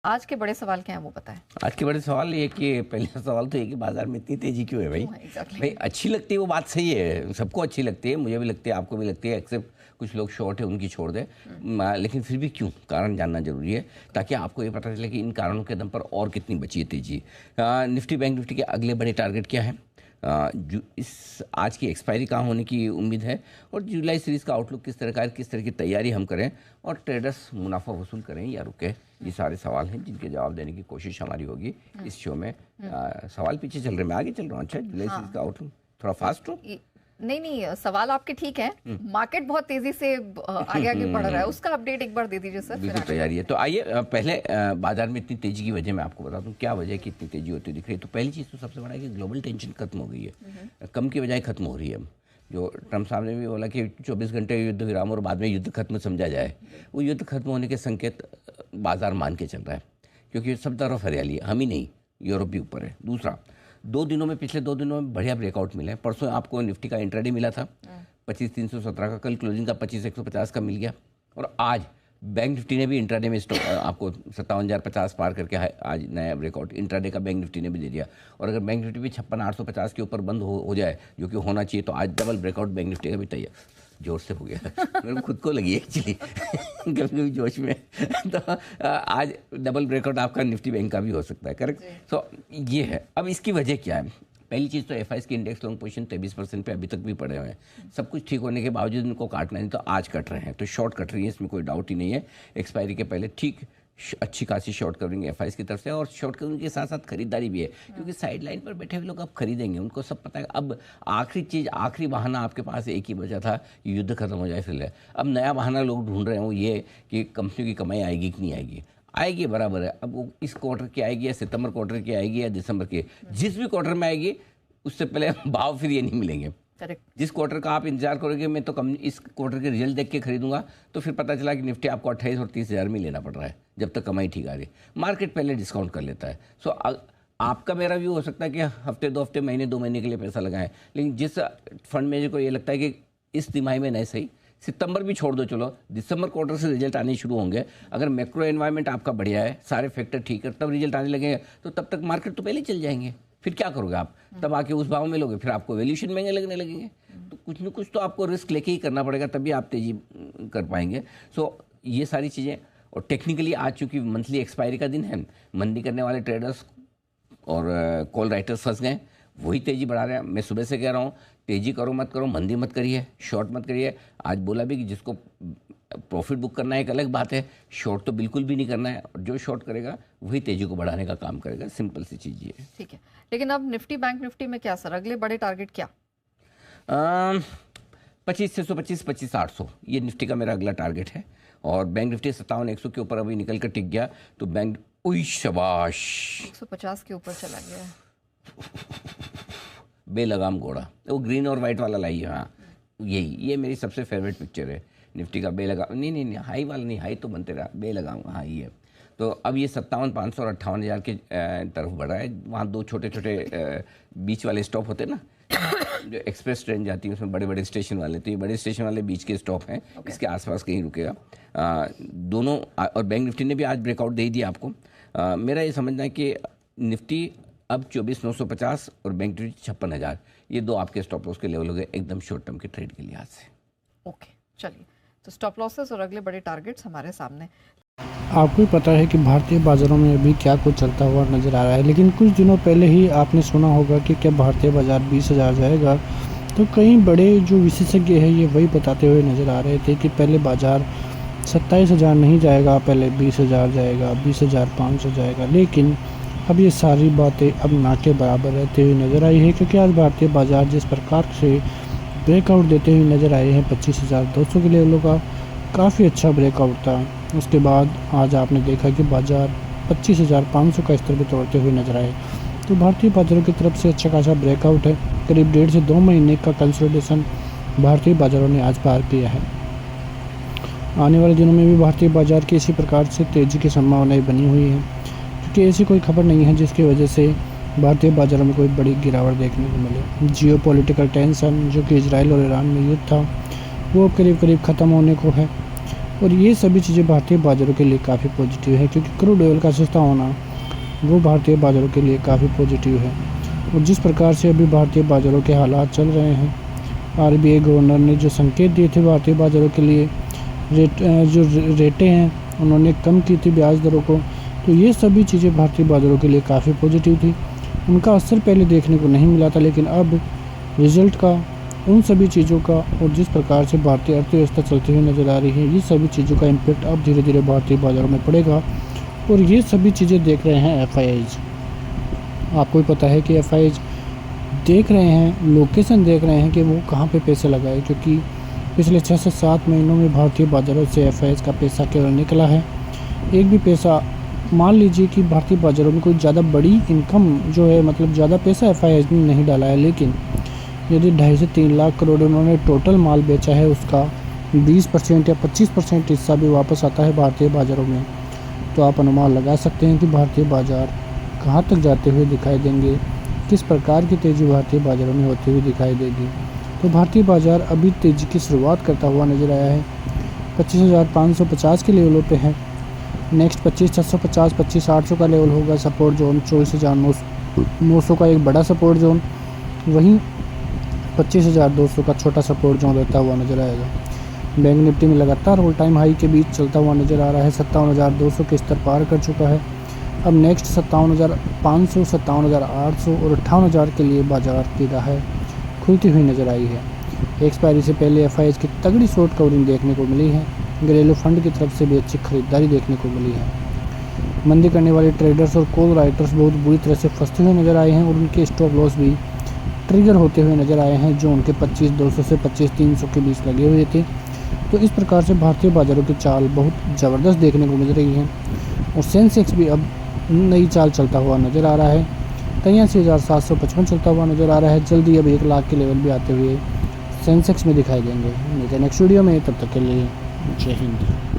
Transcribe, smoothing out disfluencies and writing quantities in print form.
आज के बड़े सवाल क्या हैं वो बताएं। आज के बड़े सवाल ये कि पहला सवाल तो ये कि बाजार में इतनी तेजी क्यों है भाई। exactly. भाई अच्छी लगती है वो बात सही है, सबको अच्छी लगती है, मुझे भी लगती है, आपको भी लगती है, एक्सेप्ट कुछ लोग शॉर्ट है उनकी छोड़ दे। लेकिन फिर भी क्यों, कारण जानना जरूरी है ताकि आपको ये पता चले कि इन कारणों के दम पर और कितनी बची है तेजी। निफ्टी बैंक निफ्टी के अगले बड़े टारगेट क्या है, जो इस आज की एक्सपायरी कहाँ होने की उम्मीद है, और जुलाई सीरीज़ का आउटलुक किस तरह का है, किस तरह की तैयारी हम करें, और ट्रेडर्स मुनाफा वसूल करें या रुके। ये सारे सवाल हैं जिनके जवाब देने की कोशिश हमारी होगी इस शो में। सवाल पीछे चल रहे, मैं आगे चल रहा हूँ। अच्छा, जुलाई सीरीज़ का आउटलुक थोड़ा फास्ट हो। नहीं, सवाल आपके ठीक है। मार्केट बहुत तेजी से आगे आगे बढ़ रहा है, उसका अपडेट एक बार दे दीजिए सर। बिल्कुल तैयारी है। तो आइए पहले बाजार में इतनी तेजी की वजह मैं आपको बता दूं, क्या वजह है कि इतनी तेजी होती दिख रही है। तो पहली चीज़ तो सबसे बड़ा है कि ग्लोबल टेंशन खत्म हो गई है, कम की बजाय खत्म हो रही है। जो ट्रम्प साहब ने भी बोला कि 24 घंटे युद्ध विराम और बाद में युद्ध खत्म समझा जाए, वो युद्ध खत्म होने के संकेत बाजार मान के चल रहा है, क्योंकि सब तरफ हरियाली है, हम ही नहीं, यूरोप भी ऊपर है। दूसरा, पिछले दो दिनों में बढ़िया ब्रेकआउट मिला है। परसों आपको निफ्टी का इंट्राडे मिला था 25,317 का, कल क्लोजिंग का 25,150 का मिल गया, और आज बैंक निफ्टी ने भी इंट्राडे में आपको 57,050 पार करके आज नया ब्रेकआउट इंट्राडे का बैंक निफ्टी ने भी दे दिया। और अगर बैंक निफ्टी भी 56,850 के ऊपर बंद हो जाए, जो कि होना चाहिए, तो आज डबल ब्रेकआउट बैंक निफ्टी का भी तैयार, जोर से हो गया मेरे को खुद को लगी एक्चुअली कभी कभी जोश में तो आज डबल ब्रेकआउट आपका निफ्टी बैंक का भी हो सकता है, करेक्ट। तो ये है। अब इसकी वजह क्या है, पहली चीज़ तो एफआईएस की इंडेक्स लॉन्ग पोजीशन 23% पे अभी तक भी पड़े हुए हैं। सब कुछ ठीक होने के बावजूद इनको काटना है, तो आज कट रहे हैं, तो शॉर्ट कट रही है, इसमें कोई डाउट ही नहीं है। एक्सपायरी के पहले ठीक अच्छी खासी शॉर्ट कवरिंग एफआईएस की तरफ से, और शॉर्ट कवरिंग के साथ साथ खरीदारी भी है, क्योंकि साइड लाइन पर बैठे हुए लोग अब खरीदेंगे, उनको सब पता है। अब आखिरी बहाना आपके पास एक ही बचा था कि युद्ध खत्म हो जाए, फिर अब नया बहाना लोग ढूंढ रहे हैं, वो ये कि कंपनी की कमाई आएगी कि नहीं आएगी। आएगी बराबर है, अब वो इस क्वार्टर की आएगी या सितंबर क्वार्टर की आएगी या दिसंबर की, जिस भी क्वार्टर में आएगी उससे पहले भाव फिर ये नहीं मिलेंगे। जिस क्वार्टर का आप इंतजार करोगे, मैं तो इस क्वार्टर के रिजल्ट देख के खरीदूंगा, तो फिर पता चला कि निफ्टी आपको 28 और 30 हज़ार में लेना पड़ रहा है, जब तक कमाई ठीक आ रही है। मार्केट पहले डिस्काउंट कर लेता है। सो आपका मेरा व्यू हो सकता है कि हफ्ते 2 हफ्ते, महीने 2 महीने के लिए पैसा लगाएं, लेकिन जिस फंड मैनेजर को ये लगता है कि इस तिमाही में नहीं सही, सितंबर भी छोड़ दो, चलो दिसंबर क्वार्टर से रिजल्ट आने शुरू होंगे, अगर मैक्रो एनवायरनमेंट आपका बढ़िया है, सारे फैक्टर ठीक है, तब रिजल्ट आने लगेंगे, तो तब तक मार्केट तो पहले चल जाएंगे। फिर क्या करोगे आप, तब आके उस भाव में लोगे, फिर आपको वैल्यूएशन महंगे लगने लगेंगे। तो कुछ न कुछ तो आपको रिस्क लेके ही करना पड़ेगा, तभी आप तेजी कर पाएंगे। सो ये सारी चीज़ें, और टेक्निकली आज चूँकि मंथली एक्सपायरी का दिन है, मंदी करने वाले ट्रेडर्स और कॉल राइटर्स फंस गए, वही तेजी बढ़ा रहे हैं। मैं सुबह से कह रहा हूँ, तेजी करो मत करो, मंदी मत करिए, शॉर्ट मत करिए। आज बोला भी कि जिसको प्रॉफिट बुक करना है एक अलग बात है, शॉर्ट तो बिल्कुल भी नहीं करना है, और जो शॉर्ट करेगा वही तेजी को बढ़ाने का काम करेगा। सिंपल सी चीज़ ये है। ठीक है, लेकिन अब निफ्टी बैंक निफ्टी में क्या सर, अगले बड़े टारगेट क्या? 25,625, 25,800 ये निफ्टी का मेरा अगला टारगेट है। और बैंक निफ्टी 57,100 के ऊपर अभी निकल कर टिक गया, तो बैंक शाबाश 150 के ऊपर चला गया, बेलगाम घोड़ा, वो ग्रीन और वाइट वाला लाइए। हाँ, ये मेरी सबसे फेवरेट पिक्चर है निफ्टी का, बेलगाम। नहीं, हाई वाला नहीं, हाई तो बनते रहा, बेलगाम। हाँ, ये तो अब ये 57,500 और 58,000 के तरफ बढ़ा है। वहाँ 2 छोटे बीच वाले स्टॉप होते हैं ना, जो एक्सप्रेस ट्रेन जाती है उसमें बड़े बड़े स्टेशन वाले, तो ये बड़े स्टेशन वाले बीच के स्टॉप हैं। इसके आसपास कहीं रुकेगा दोनों। और बैंक निफ्टी ने भी आज ब्रेकआउट दे दिया आपको। मेरा ये समझना है कि निफ्टी अब 24,950 और बैंक निफ्टी 56,000, ये 2 आपके स्टॉप लॉस के लेवल हो गए एकदम शॉर्ट टर्म के ट्रेड के लिहाज से। ओके, चलिए, तो स्टॉप लॉसेस और अगले बड़े टारगेट्स हमारे सामने। आपको पता है कि भारतीय बाज़ारों में अभी क्या कुछ चलता हुआ नज़र आ रहा है, लेकिन कुछ दिनों पहले ही आपने सुना होगा कि क्या भारतीय बाज़ार 20,000 जाएगा। तो कई बड़े जो विशेषज्ञ हैं ये वही बताते हुए नज़र आ रहे थे कि पहले बाज़ार 27,000 नहीं जाएगा, पहले 20,000 जाएगा, 20,500 जाएगा। लेकिन अब ये सारी बातें अब ना के बराबर रहती हुई नज़र आई है, क्योंकि आज भारतीय बाज़ार जिस प्रकार से ब्रेकआउट देते हुए नज़र आए हैं 25,200 के लेवलों का, काफ़ी अच्छा ब्रेकआउट था। उसके बाद आज आपने देखा कि बाज़ार 25,500 का स्तर भी तोड़ते हुए नजर आए। तो भारतीय बाज़ारों की तरफ से अच्छा खासा ब्रेकआउट है। करीब 1.5 से 2 महीने का कंसोलिडेशन भारतीय बाज़ारों ने आज पार किया है। आने वाले दिनों में भी भारतीय बाज़ार की इसी प्रकार से तेज़ी की संभावनाएं बनी हुई हैं, क्योंकि ऐसी कोई खबर नहीं है जिसकी वजह से भारतीय बाज़ारों में कोई बड़ी गिरावट देखने को मिले। जियोपॉलिटिकल टेंशन जो कि इजराइल और ईरान में युद्ध था, वो करीब करीब ख़त्म होने को है। और ये सभी चीज़ें भारतीय बाज़ारों के लिए काफ़ी पॉजिटिव है, क्योंकि क्रूड ऑयल का सस्ता होना वो भारतीय बाज़ारों के लिए काफ़ी पॉजिटिव है। और जिस प्रकार से अभी भारतीय बाज़ारों के हालात चल रहे हैं, आरबीआई गवर्नर ने जो संकेत दिए थे भारतीय बाज़ारों के लिए, रेटें हैं उन्होंने कम की थी ब्याज दरों को, तो ये सभी चीज़ें भारतीय बाज़ारों के लिए काफ़ी पॉजिटिव थी। उनका असर पहले देखने को नहीं मिला था, लेकिन अब रिज़ल्ट का, उन सभी चीज़ों का और जिस प्रकार से भारतीय अर्थव्यवस्था चलती हुई नज़र आ रही है, ये सभी चीज़ों का इम्पैक्ट अब धीरे धीरे भारतीय बाज़ारों में पड़ेगा। और ये सभी चीज़ें देख रहे हैं एफआईआईज। आपको भी पता है कि एफआईआईज देख रहे हैं, लोकेशन देख रहे हैं कि वो कहाँ पे पैसे लगाए, क्योंकि पिछले 6 से 7 महीनों में भारतीय बाज़ारों से एफआईआईज का पैसा केवल निकला है। एक भी पैसा, मान लीजिए कि भारतीय बाज़ारों में कोई ज़्यादा बड़ी इनकम जो है, मतलब ज़्यादा पैसा एफआईआईज ने नहीं डाला है, लेकिन यदि 2.5 से 3 लाख करोड़ उन्होंने टोटल माल बेचा है, उसका 20% या 25% हिस्सा भी वापस आता है भारतीय बाज़ारों में, तो आप अनुमान लगा सकते हैं कि भारतीय बाज़ार कहाँ तक जाते हुए दिखाई देंगे, किस प्रकार की तेज़ी भारतीय बाज़ारों में होती हुई दिखाई देगी। तो भारतीय बाज़ार अभी तेज़ी की शुरुआत करता हुआ नज़र आया है, 25,550 के लेवलों पे है। नेक्स्ट 25,650, 25,800 का लेवल होगा सपोर्ट जोन, 24,900 का एक बड़ा सपोर्ट जोन, वहीं 25,200 का छोटा सपोर्ट जोन रहता हुआ नज़र आएगा। बैंक निफ्टी में लगातार ऑल टाइम हाई के बीच चलता हुआ नज़र आ रहा है, 57,200 के स्तर पार कर चुका है। अब नेक्स्ट 57,500, 57,800 और 58,000 के लिए बाजार की राह खुलती हुई नज़र आई है। एक्सपायरी से पहले एफआईआईज की तगड़ी शॉर्ट कवरिंग देखने को मिली है, घरेलू फंड की तरफ से भी अच्छी खरीदारी देखने को मिली है। मंदी करने वाले ट्रेडर्स और कॉल राइटर्स बहुत बुरी तरह से फंसते हुए नज़र आए हैं और उनके स्टॉप लॉस भी ट्रिगर होते हुए नज़र आए हैं, जो उनके 25,200 से 25,300 के बीच लगे हुए थे। तो इस प्रकार से भारतीय बाज़ारों की चाल बहुत ज़बरदस्त देखने को मिल रही है और सेंसेक्स भी अब नई चाल चलता हुआ नज़र आ रहा है, 83,755 चलता हुआ नज़र आ रहा है। जल्दी अब 1 लाख के लेवल भी आते हुए सेंसेक्स में दिखाई देंगे। मिलते हैं नेक्स्ट वीडियो में, तब तक के लिए जय हिंद।